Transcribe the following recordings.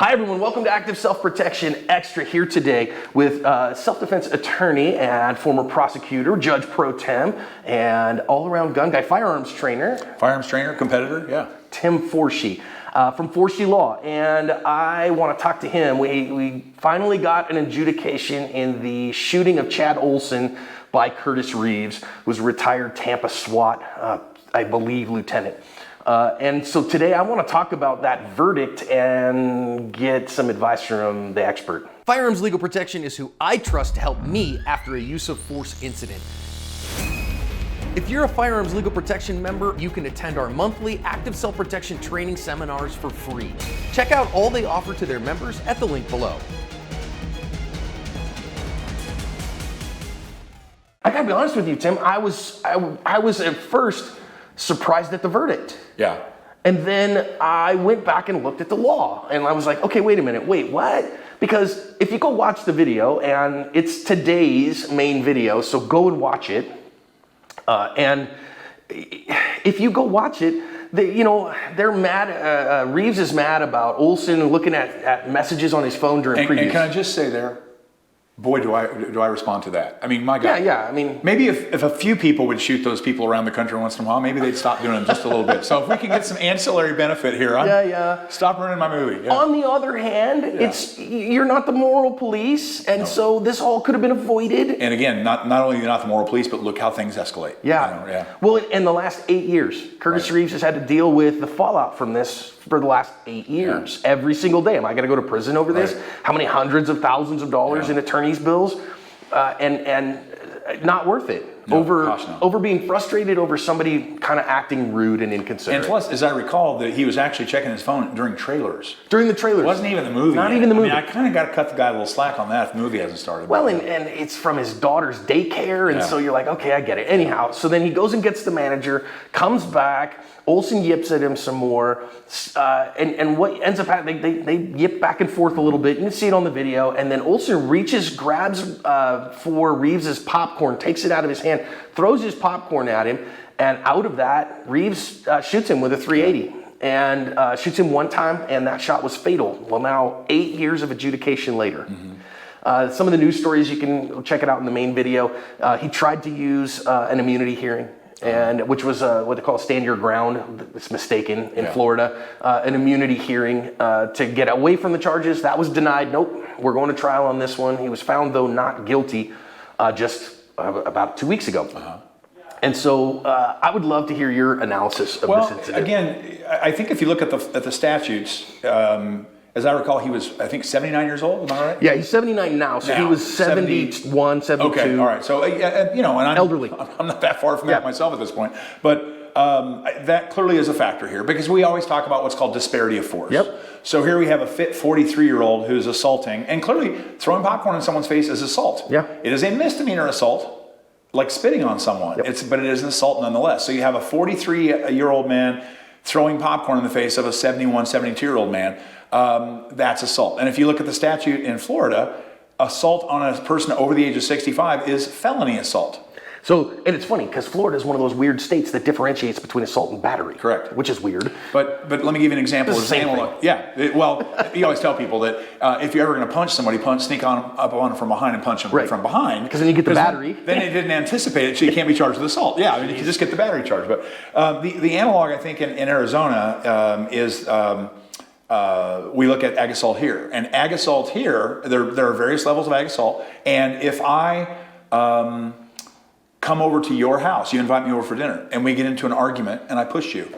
Hi everyone, welcome to Active Self-Protection Extra here today with self-defense attorney and former prosecutor, judge pro tem, and all-around gun guy, firearms trainer, competitor, yeah. Tim Forshee from Forshee Law. And I want to talk to him. We finally got an adjudication in the shooting of Chad Olson by Curtis Reeves, who was a retired Tampa SWAT, I believe, lieutenant. And so today I want to talk about that verdict and get some advice from the expert. Firearms Legal Protection is who I trust to help me after a use of force incident. If you're a Firearms Legal Protection member, you can attend our monthly Active Self-Protection training seminars for free. Check out all they offer to their members at the link below. I gotta be honest with you, Tim, I was at first surprised at the verdict. Yeah. And then I went back and looked at the law and I was like, okay, wait a minute, wait, what? Because if you go watch the video, and it's today's main video, so go and watch it. And if you go watch it, they're mad. Reeves is mad about Olson looking at messages on his phone during previous. And can I just say there, boy, do I respond to that. I mean, my God. Yeah, I mean. Maybe if a few people would shoot those people around the country once in a while, maybe they'd stop doing it just a little bit. So if we can get some ancillary benefit here, stop ruining my movie. Yeah. On the other hand, you're not the moral police, and so this all could have been avoided. And again, not only not the moral police, but look how things escalate. Yeah. Well, in the last 8 years, Curtis Reeves has had to deal with the fallout from this for the last 8 years. Yeah. Every single day. Am I going to go to prison over this? How many hundreds of thousands of dollars in attorney's bills? And not worth it. Over being frustrated over somebody kind of acting rude and inconsiderate. And plus, as I recall, that he was actually checking his phone during trailers. During the trailers. It wasn't even the movie. Not even the movie. I mean, I kind of got to cut the guy a little slack on that if the movie hasn't started. Well, and it's from his daughter's daycare, and so you're like, okay, I get it. Anyhow, so then he goes and gets the manager, comes back, Olson yips at him some more, and what ends up happening, they yip back and forth a little bit. You can see it on the video, and then Olson grabs for Reeves's popcorn, takes it out of his hand, throws his popcorn at him, and out of that, Reeves shoots him with a .380. And shoots him one time, and that shot was fatal. Well, now 8 years of adjudication later. Some of the news stories, you can check it out in the main video. He tried to use an immunity hearing, which was what they call a stand your ground. It's mistaken in Florida. An immunity hearing to get away from the charges. That was denied. Nope, we're going to trial on this one. He was found, though, not guilty just about 2 weeks ago. And so I would love to hear your analysis of this incident. Again, I think if you look at the statutes, as I recall, he was, I think, 79 years old. Am I right? Yeah, he's 79 now, so he was 71, 72. Okay, all right. So, and I'm elderly. I'm not that far from that myself at this point. But that clearly is a factor here because we always talk about what's called disparity of force. Yep. So here we have a fit 43-year-old who's assaulting, and clearly throwing popcorn in someone's face is assault. Yeah. It is a misdemeanor assault, like spitting on someone. But it is an assault nonetheless. So you have a 43-year-old man throwing popcorn in the face of a 71, 72-year-old man. That's assault. And if you look at the statute in Florida, assault on a person over the age of 65 is felony assault. So, and it's funny because Florida is one of those weird states that differentiates between assault and battery. Correct. Which is weird. But let me give you an example. It's the same thing. Yeah. Well, you always tell people that if you're ever going to punch somebody, sneak up on them from behind and punch them from behind. Because then you get the battery. Then they didn't anticipate it, so you can't be charged with assault. Yeah, I mean, you can just get the battery charge. But the analog, I think, in Arizona is we look at ag assault here. And ag assault here, there are various levels of ag assault. And if I come over to your house, you invite me over for dinner, and we get into an argument, and I push you,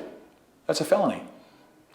that's a felony.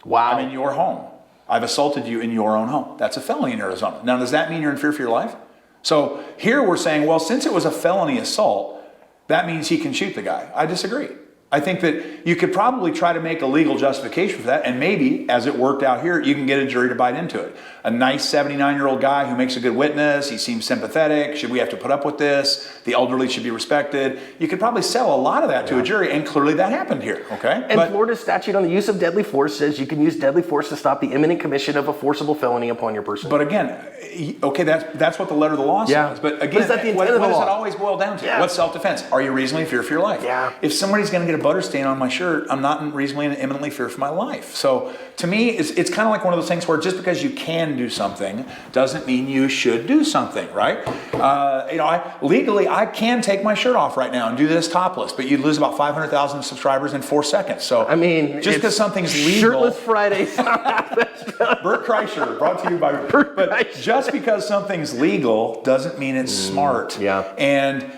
Wow. I'm in your home. I've assaulted you in your own home. That's a felony in Arizona. Now, does that mean you're in fear for your life? So here we're saying, well, since it was a felony assault, that means he can shoot the guy. I disagree. I think that you could probably try to make a legal justification for that, and maybe, as it worked out here, you can get a jury to bite into it. A nice 79-year-old guy who makes a good witness, he seems sympathetic, should we have to put up with this? The elderly should be respected. You could probably sell a lot of that to a jury, and clearly that happened here, okay? And Florida's statute on the use of deadly force says you can use deadly force to stop the imminent commission of a forcible felony upon your person. But again, okay, that's what the letter of the law says. But again, is that the what intent of the does law? it always boil down to? What's self-defense? Are you reasonably fear for your life? Yeah. If somebody's going to get a butter stain on my shirt, I'm not in reasonably and imminently fear for my life. So to me, it's kind of like one of those things where just because you can do something doesn't mean you should do something, right? Legally, I can take my shirt off right now and do this topless, but you'd lose about 500,000 subscribers in 4 seconds. So I mean, just because something's legal, Shirtless Fridays. Bert Kreischer, brought to you by Bert. But just because something's legal doesn't mean it's smart. Yeah. And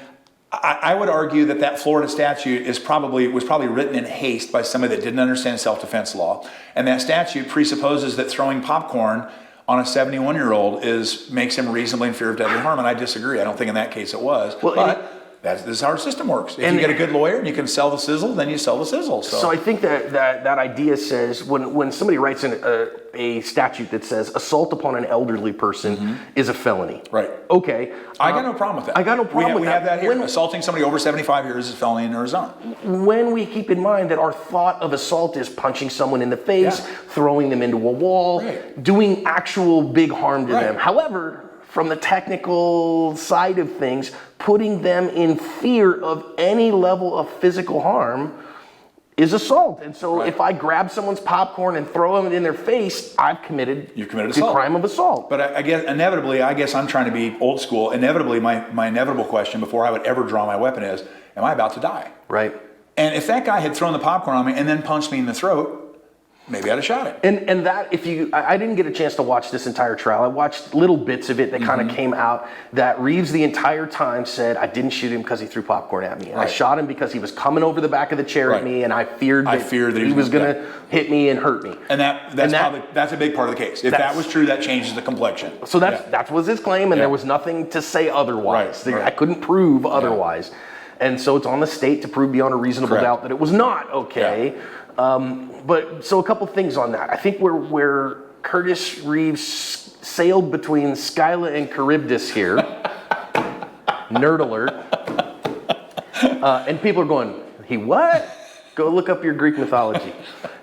I would argue that Florida statute was probably written in haste by somebody that didn't understand self-defense law. And that statute presupposes that throwing popcorn on a 71-year-old makes him reasonably in fear of deadly harm. And I disagree. I don't think in that case it was. Well, this is how our system works. If you get a good lawyer and you can sell the sizzle, then you sell the sizzle. So I think that idea says when somebody writes in a statute that says assault upon an elderly person is a felony. Right. Okay. I got no problem with that. I got no problem with that. We have that here. Assaulting somebody over 75 years is a felony in Arizona. When we keep in mind that our thought of assault is punching someone in the face, throwing them into a wall, doing actual big harm to them. However, from the technical side of things, putting them in fear of any level of physical harm is assault. And so if I grab someone's popcorn and throw them in their face, You've committed the crime of assault. But I guess I'm trying to be old school. Inevitably, my inevitable question before I would ever draw my weapon is, am I about to die? Right. And if that guy had thrown the popcorn on me and then punched me in the throat, maybe I'd have shot him. And that, I didn't get a chance to watch this entire trial. I watched little bits of it that kind of came out that Reeves the entire time said, I didn't shoot him because he threw popcorn at me. And I shot him because he was coming over the back of the chair at me, and I feared that he was going to hit me and hurt me. And that's a big part of the case. If that was true, that changes the complexion. So that was his claim, and there was nothing to say otherwise. I couldn't prove otherwise. And so it's on the state to prove beyond a reasonable doubt that it was not okay. But so a couple things on that. I think where Curtis Reeves sailed between Scylla and Charybdis here, nerd alert, and people are going, he what? Go look up your Greek mythology.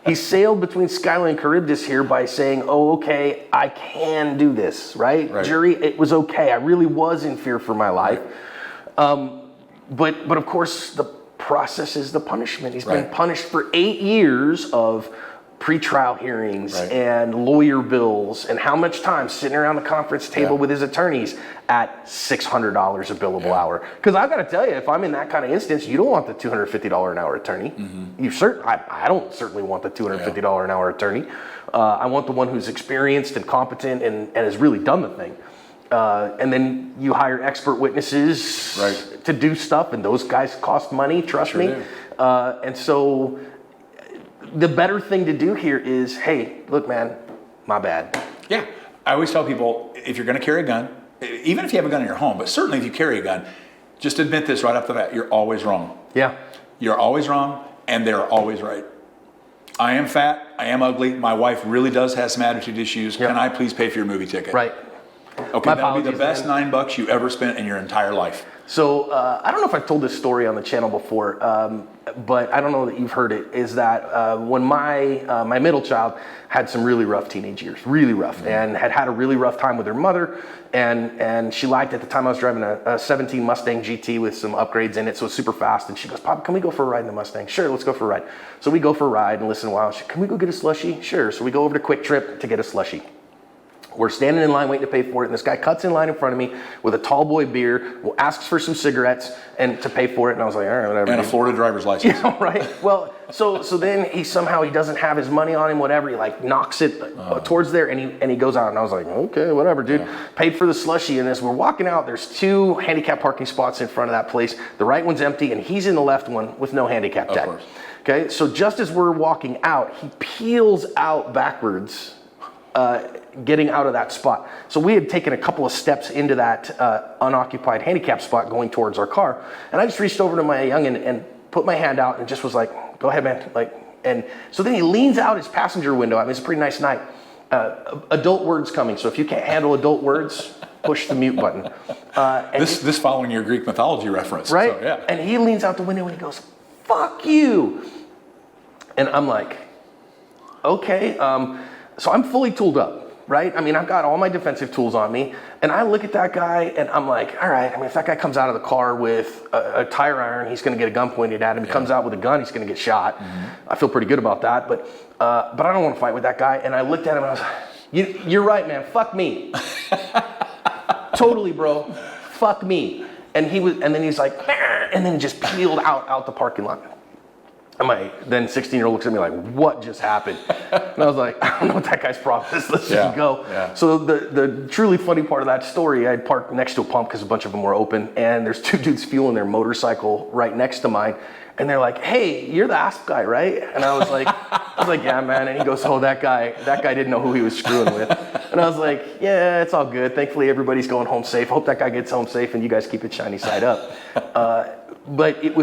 He sailed between Scylla and Charybdis here by saying, oh, okay, I can do this, right? Jury, it was okay. I really was in fear for my life. But of course, the process is the punishment. He's been punished for 8 years of pre-trial hearings and lawyer bills, and how much time sitting around the conference table with his attorneys at $600 a billable hour. Because I've got to tell you, if I'm in that kind of instance, you don't want the $250 an hour attorney. I don't certainly want the $250 an hour attorney. I want the one who's experienced and competent and has really done the thing. And then you hire expert witnesses to do stuff, and those guys cost money, trust me. And so the better thing to do here is, hey, look, man, my bad. Yeah. I always tell people, if you're going to carry a gun, even if you have a gun in your home, but certainly if you carry a gun, just admit this right off the bat, you're always wrong. Yeah. You're always wrong, and they're always right. I am fat, I am ugly, my wife really does have some attitude issues. Can I please pay for your movie ticket? Right. Okay, that'll be the best $9 you ever spent in your entire life. So I don't know if I've told this story on the channel before, but I don't know that you've heard it, is that when my middle child had some really rough teenage years, really rough, and had a really rough time with her mother, and she liked, at the time I was driving a 17 Mustang GT with some upgrades in it, so it's super fast, and she goes, Papa, can we go for a ride in the Mustang? Sure, let's go for a ride. So we go for a ride and listen a while. She, can we go get a slushie? Sure. So we go over to Quick Trip to get a slushie. We're standing in line waiting to pay for it, and this guy cuts in line in front of me with a tall boy beer, asks for some cigarettes and to pay for it, and I was like, all right, whatever. And a Florida driver's license. Yeah, right. Well, so then he doesn't have his money on him, whatever. He knocks it towards there, and he goes out, and I was like, okay, whatever, dude. Yeah. Paid for the slushie, and as we're walking out, there's 2 handicap parking spots in front of that place. The right one's empty, and he's in the left one with no handicap tag. Of course. Okay, so just as we're walking out, he peels out backwards, getting out of that spot. So we had taken a couple of steps into that unoccupied handicap spot going towards our car. And I just reached over to my youngin' and put my hand out and just was like, go ahead, man. And so then he leans out his passenger window. I mean, it's a pretty nice night. Adult words coming. So if you can't handle adult words, push the mute button. This following your Greek mythology reference. Right? So, yeah. And he leans out the window and he goes, fuck you. And I'm like, okay. So I'm fully tooled up. right? I mean, I've got all my defensive tools on me, and I look at that guy, and I'm like, all right, I mean, if that guy comes out of the car with a tire iron, he's going to get a gun pointed at him. He comes out with a gun, he's going to get shot. I feel pretty good about that, but I don't want to fight with that guy. And I looked at him, and I was like, you're right, man. Fuck me. Totally, bro. Fuck me. And then he's like, and then he just peeled out the parking lot. And my then 16-year-old looks at me like, what just happened? And I was like, I don't know what that guy's problem is. Let's just go. Yeah. So the truly funny part of that story, I had parked next to a pump because a bunch of them were open, and there's two dudes fueling their motorcycle right next to mine. And they're like, hey, you're the ASP guy, right? And I was like, yeah, man. And he goes, oh, that guy didn't know who he was screwing with. And I was like, yeah, it's all good. Thankfully, everybody's going home safe. Hope that guy gets home safe and you guys keep it shiny side up. But it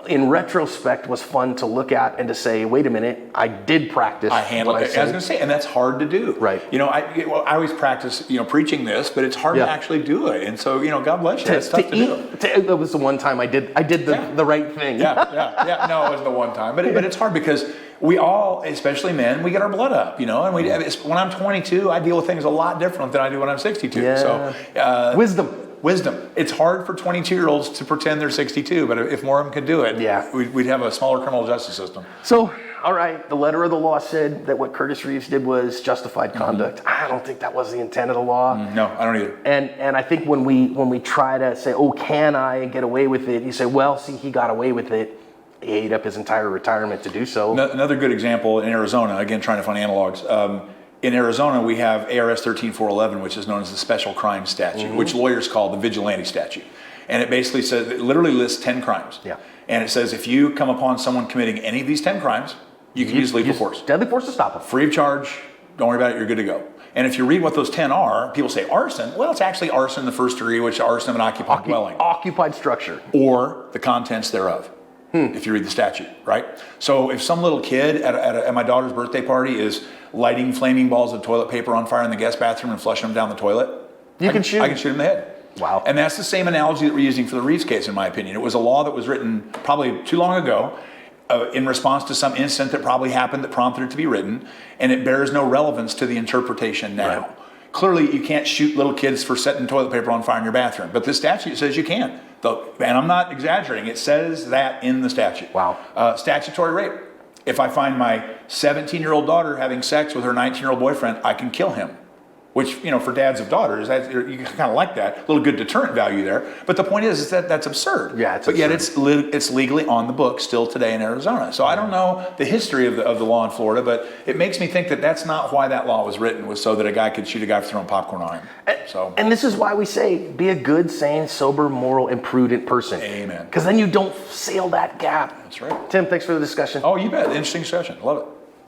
in retrospect was fun to look at and to say, wait a minute, I did practice. I handled it. I was going to say, and that's hard to do. Right. You know, I always practice, preaching this, but it's hard to actually do it. And so, God bless you. It's tough to do. That was the one time I did the right thing. Yeah. No, it wasn't the one time, but it's hard because we all, especially men, we get our blood up, and when I'm 22, I deal with things a lot different than I do when I'm 62. Yeah. So Wisdom. It's hard for 22-year-olds to pretend they're 62, but if more of them could do it, we'd have a smaller criminal justice system. So, all right, the letter of the law said that what Curtis Reeves did was justified conduct. I don't think that was the intent of the law. No, I don't either. And I think when we try to say, oh, can I get away with it? You say, well, see, he got away with it. He ate up his entire retirement to do so. Another good example in Arizona, again, trying to find analogs. In Arizona, we have ARS 13411, which is known as the Special Crimes Statute, which lawyers call the Vigilante Statute. And it basically says, it literally lists 10 crimes. Yeah. And it says if you come upon someone committing any of these 10 crimes, you can use lethal force. Deadly force to stop them. Free of charge, don't worry about it, you're good to go. And if you read what those 10 are, people say arson. Well, it's actually arson in the first degree, which is arson of an occupied dwelling. Occupied structure. Or the contents thereof. If you read the statute, right? So if some little kid at my daughter's birthday party is lighting flaming balls of toilet paper on fire in the guest bathroom and flushing them down the toilet, I can shoot him in the head. Wow. And that's the same analogy that we're using for the Reeves case, in my opinion. It was a law that was written probably too long ago in response to some incident that probably happened that prompted it to be written, and it bears no relevance to the interpretation now. Right. Clearly, you can't shoot little kids for setting toilet paper on fire in your bathroom, but this statute says you can. And I'm not exaggerating. It says that in the statute. Wow. Statutory rape. If I find my 17-year-old daughter having sex with her 19-year-old boyfriend, I can kill him. Which, for dads of daughters, you kind of like that. A little good deterrent value there. But the point is that that's absurd. Yeah, it's absurd. Yet it's legally on the books still today in Arizona. So I don't know the history of the law in Florida, but it makes me think that that's not why that law was written, was so that a guy could shoot a guy for throwing popcorn on him. And this is why we say, be a good, sane, sober, moral, and prudent person. Amen. Because then you don't sail that gap. That's right. Tim, thanks for the discussion. Oh, you bet. Interesting discussion. Love it.